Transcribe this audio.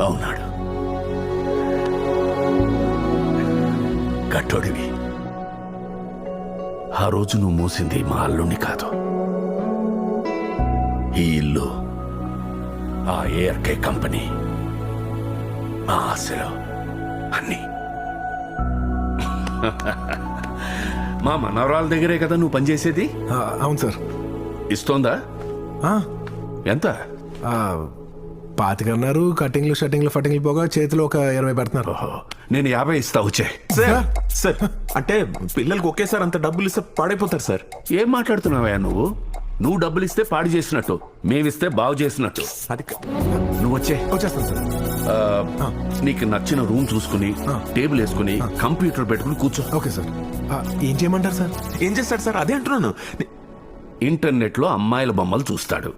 అవునాడు. గట్టోడివి. ఆ రోజు నువ్వు మూసింది మా అల్లుని కాదు, ఈ ఇల్లు, ఆ ఏఆర్కే కంపెనీ, మా ఆశలు అన్నీ. మా మనవరాల దగ్గరే కదా నువ్వు పనిచేసేది? అవును సార్. ఇస్తోందా? ఎంత? 25 అన్నారు. కటింగ్లు షట్టింగ్లు ఫటింగ్లు పోగా చేతిలో ఒక 20 పెడుతున్నారు. నేను 50 ఇస్తా. వచ్చే సార్ అంటే పిల్లలకి ఒకేసారి అంత డబ్బులు ఇస్తే పాడైపోతారు సార్. ఏం మాట్లాడుతున్నావా నువ్వు? నువ్వు డబ్బులు ఇస్తే పాడు చేసినట్టు, మేమిస్తే బాగు చేసినట్టు. అది నువ్వు వచ్చేస్తాను సార్. నీకు నచ్చిన రూమ్ చూసుకుని టేబుల్ వేసుకుని కంప్యూటర్ పెట్టుకుని కూర్చో. Okay sir. ఏం చేయమంటారు సార్? ఏం చేస్తాడు సార్? అదే అంటున్నాను. ఇంటర్నెట్ లో అమ్మాయిల బొమ్మలు చూస్తాడు.